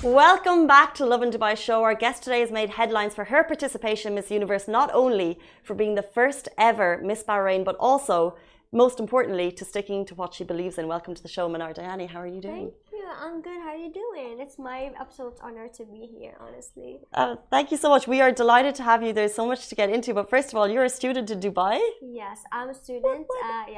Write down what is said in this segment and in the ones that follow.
Welcome back to Lovin Dubai show. Our guest today has made headlines for her participation in Miss Universe, not only for being the first ever Miss Bahrain, but also, most importantly, to sticking to what she believes in. Welcome to the show, Manar Dayani. How are you doing? Thank you. I'm good. How are you doing? It's my absolute honor to be here, honestly. Thank you so much. We are delighted to have you. There's so much to get into. But first of all, you're a student in Dubai? Yes, I'm a student.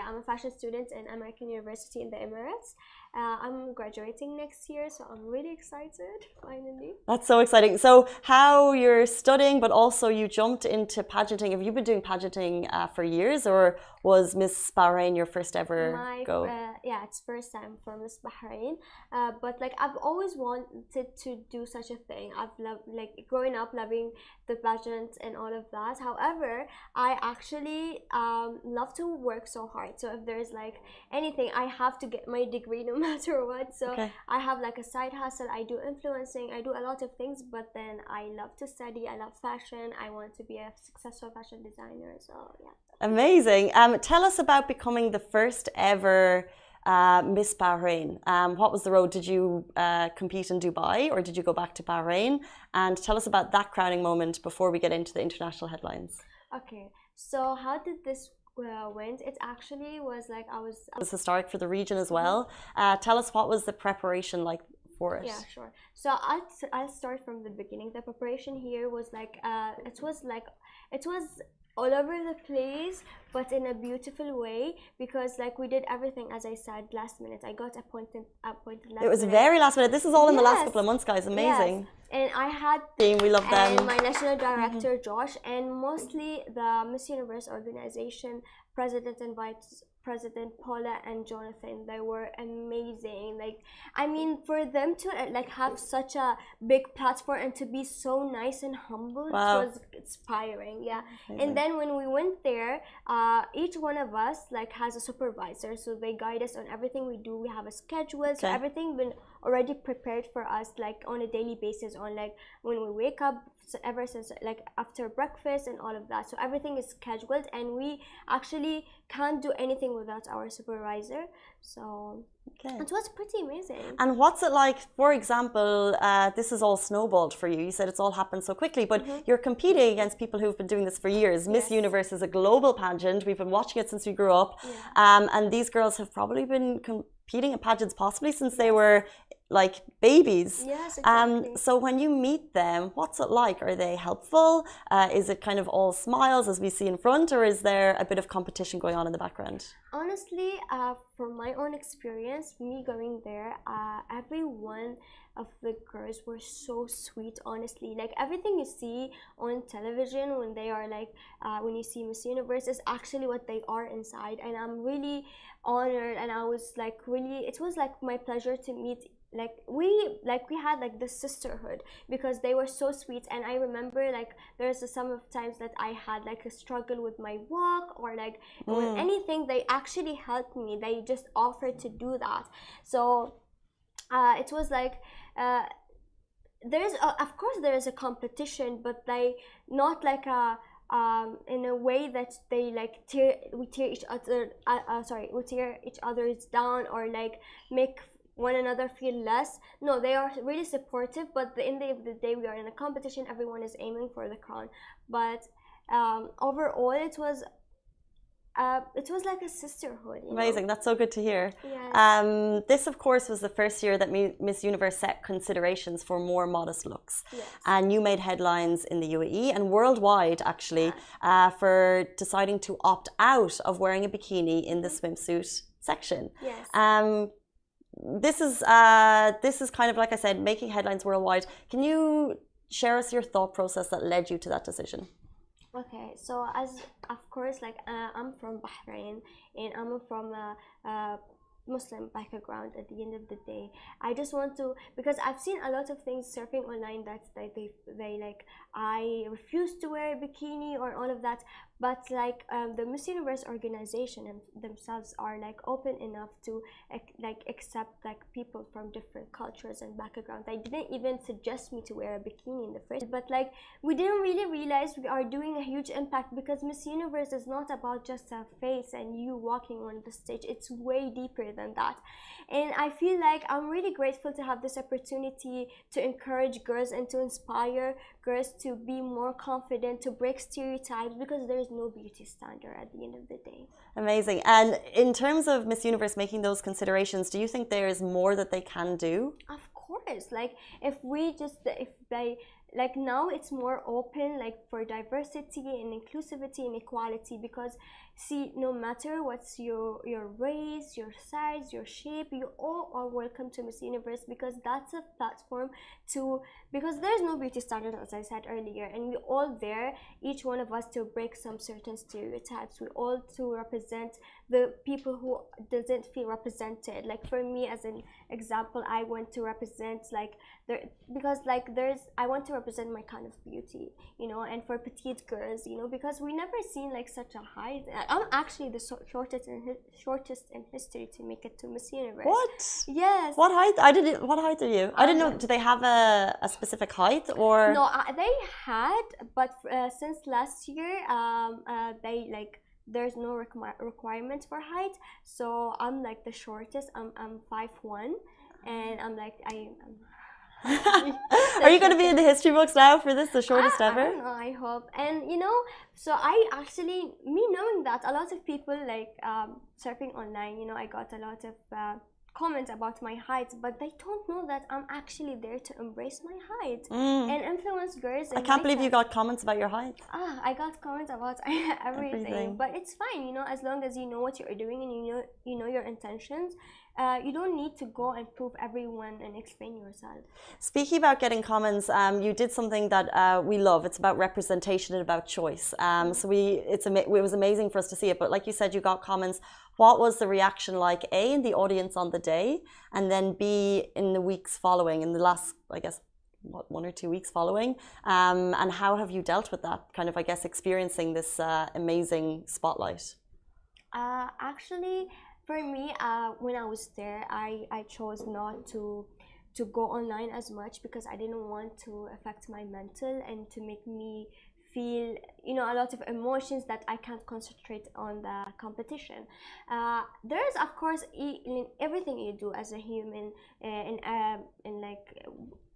I'm a fashion student in American University in the Emirates. I'm graduating next year, so I'm really excited, finally. That's so exciting. So how you're studying, but also you jumped into pageanting. Have you been doing pageanting for years, or was Miss Bahrain your first ever go? Yeah, it's first time for Miss Bahrain. But like I've always wanted to do such a thing. I've loved like growing up loving the pageant and all of that. However, I actually love to work so hard. So if there's like anything, I have to get my degree no matter what. So Okay. I have like a side hustle. I do influencing. I do a lot of things. But then I love to study. I love fashion. I want to be a successful fashion designer. So yeah. Amazing. Tell us about becoming the first ever Miss Bahrain. What was the road? Did you compete in Dubai, or did you go back to Bahrain? And tell us about that crowning moment before we get into the international headlines. Okay. So how did this went? It actually was like It was historic for the region as well. Tell us, what was the preparation like for it? Yeah, sure. So I'll start from the beginning. The preparation here was like it was all over the place, but in a beautiful way, because like we did everything, as I said, last minute. I got appointed last It was minute. very last minute. This is all in the last Yes, couple of months, guys. Amazing. yes. And I had Team, we love and them. my national director Josh, and mostly the Miss Universe organization president and vice president Paula and Jonathan. They were amazing. Like, I mean, for them to like have such a big platform and to be so nice and humble, Wow. it was inspiring. Yeah. And then when we went there, each one of us like has a supervisor, so they guide us on everything we do. We have a schedule, so Okay. everything been already prepared for us, like on a daily basis, on like when we wake up, so ever since like after breakfast and all of that. So everything is scheduled, and we actually can't do anything without our supervisor. So Okay. it was pretty amazing. And what's it like, for example, this is all snowballed for you. You said it's all happened so quickly, but you're competing against people who've been doing this for years. Miss Universe is a global pageant. We've been watching it since we grew up. And these girls have probably been competing in pageants possibly since they were like babies. Yes, exactly. So when you meet them, what's it like? Are they helpful? Is it kind of all smiles as we see in front, or is there a bit of competition going on in the background? Honestly, from my own experience, me going there, every one of the girls were so sweet, honestly. Like everything you see on television when they are like, when you see Miss Universe is actually what they are inside. And I'm really honored, and I was like really, it was like my pleasure to meet like we had like this sisterhood, because they were so sweet. And I remember like there's some of times that I had like a struggle with my walk, or like with anything, they actually helped me. They just offered to do that. So it was like of course there is a competition, but they not like a in a way that they like we tear each other's down, or like make one another feel less. No, they are really supportive, but at the end of the day, we are in a competition. Everyone is aiming for the crown. But overall, it was like a sisterhood. Amazing. That's so good to hear. Yes. This, of course, was the first year that Miss Universe set considerations for more modest looks. Yes. And you made headlines in the UAE and worldwide, actually, for deciding to opt out of wearing a bikini in the swimsuit section. Yes. This is kind of, like I said, making headlines worldwide. Can you share us your thought process that led you to that decision? Okay, so as of course, like I'm from Bahrain, and I'm from a Muslim background. At the end of the day, I just want to, because I've seen a lot of things surfing online that they like I refuse to wear a bikini or all of that. but like the Miss Universe organization themselves are like open enough to like accept like people from different cultures and backgrounds. They didn't even suggest me to wear a bikini in the first, but like we didn't really realize we are doing a huge impact, because Miss Universe is not about just a face and you walking on the stage. It's way deeper than that. And I feel like I'm really grateful to have this opportunity to encourage girls and to inspire girls to be more confident, to break stereotypes, because there is no beauty standard at the end of the day. Amazing. And in terms of Miss Universe making those considerations, do you think there is more that they can do? Of course, like if they like now it's more open, like for diversity and inclusivity and equality, because see, no matter what's your race, your size, your shape, you all are welcome to Miss Universe, because that's a platform to, because there's no beauty standard, as I said earlier, and we all there, each one of us, to break some certain stereotypes. We all to represent the people who doesn't feel represented. Like for me, as an example, I want to represent like because like I want to represent my kind of beauty, you know, and for petite girls, you know, because we never seen like such a height. I'm actually the shortest in history to make it to Miss Universe. What? Yes. What height? What height are you? I didn't know. Do they have a specific height or? No, they had, but since last year, they like there's no requirement for height. So I'm like the shortest. I'm 5'1", and I'm like Are you going to be in the history books now for this, the shortest ever? I don't know, I hope. And you know, so I actually, me knowing that, a lot of people like surfing online, you know, I got a lot of comments about my height, but they don't know that I'm actually there to embrace my height and influence girls. I can't believe you got comments about your height. I got comments about everything, but it's fine, you know, as long as you know what you're doing and you know your intentions. You don't need to go and prove everyone and explain yourself. Speaking about getting comments, you did something that we love. It's about representation and about choice. So it was amazing for us to see it. But like you said, you got comments. What was the reaction like, A, in the audience on the day, and then B, in the weeks following, in the last, I guess, what, 1 or 2 weeks following? And how have you dealt with that, kind of, I guess, experiencing this amazing spotlight? Actually, for me, when I was there, I chose not to go online as much, because I didn't want to affect my mental and to make me feel, you know, a lot of emotions that I can't concentrate on the competition. There is, of course, in everything you do as a human, in like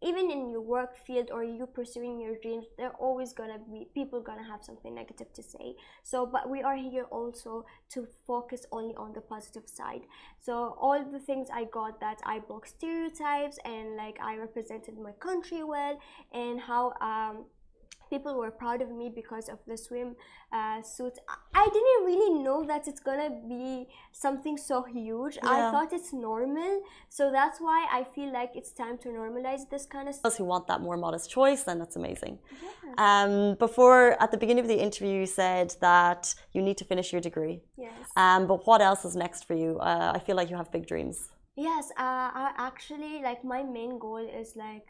even in your work field or you pursuing your dreams, there are always gonna be people gonna have something negative to say. So, but we are here also to focus only on the positive side. So all the things I got, that I broke stereotypes and like I represented my country well, and how people were proud of me because of the swim suit. I didn't really know that it's gonna be something so huge. Yeah. I thought it's normal, so that's why I feel like it's time to normalize this kind of stuff. Those who want that more modest choice, then that's amazing. Yes. Before, at the beginning of the interview, you said that you need to finish your degree. Yes. But what else is next for you? I feel like you have big dreams. Yes, I actually, like, my main goal is like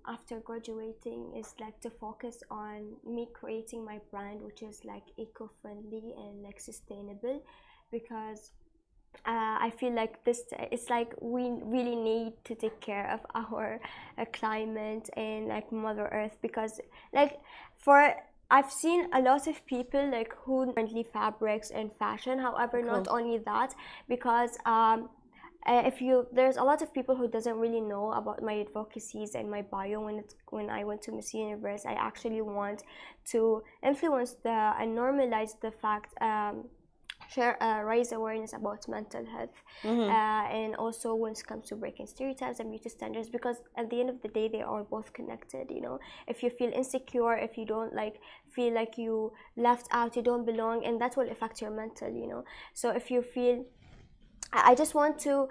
after graduating is like to focus on me creating my brand, which is like eco-friendly and like sustainable, because I feel like it's like we really need to take care of our climate and like Mother Earth, because like I've seen a lot of people like who friendly fabrics and fashion. However, cool. Not only that, because there's a lot of people who doesn't really know about my advocacies and my bio. When I went to Miss Universe, I actually want to influence and normalize the fact, raise awareness about mental health, and also when it comes to breaking stereotypes and beauty standards, because at the end of the day they are both connected. You know, if you feel insecure, if you don't like feel like you left out, you don't belong, and that will affect your mental, you know. So if you feel, I just want to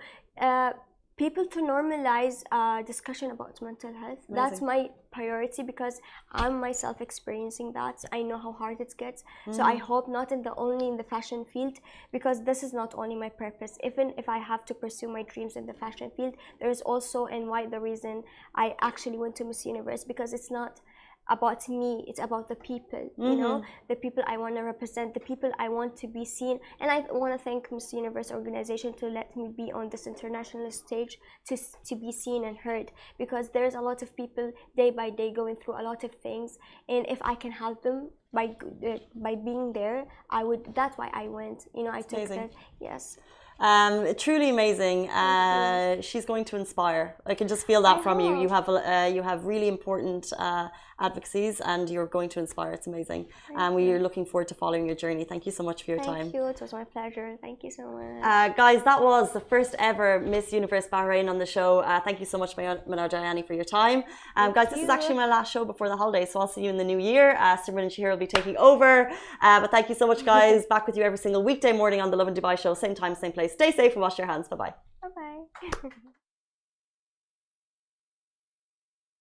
people to normalize discussion about mental health. Amazing. That's my priority, because I'm myself experiencing that. I know how hard it gets. So I hope not only in the fashion field, because this is not only my purpose. Even if I have to pursue my dreams in the fashion field, there is also, and why the reason I actually went to Miss Universe, because it's not about me, it's about the people, you know, the people I want to represent, the people I want to be seen. And I want to thank Miss Universe organization to let me be on this international stage to be seen and heard, because there's a lot of people day by day going through a lot of things, and if I can help them by being there, I would. That's why I went, you know, I took that. Yes. Truly amazing. She's going to inspire. I can just feel that from you. You have really important advocacies, and you're going to inspire. It's amazing. We are looking forward to following your journey. Thank you so much for your time. Thank you. It was my pleasure. Thank you so much. Guys, that was the first ever Miss Universe Bahrain on the show. Thank you so much, Manar Jayani, for your time. Guys, this is actually my last show before the holidays, so I'll see you in the new year. Simran and Shahir will be taking over. But thank you so much, guys. Back with you every single weekday morning on the Lovin Dubai show. Same time, same place. Stay safe and wash your hands. Bye-bye. Bye-bye.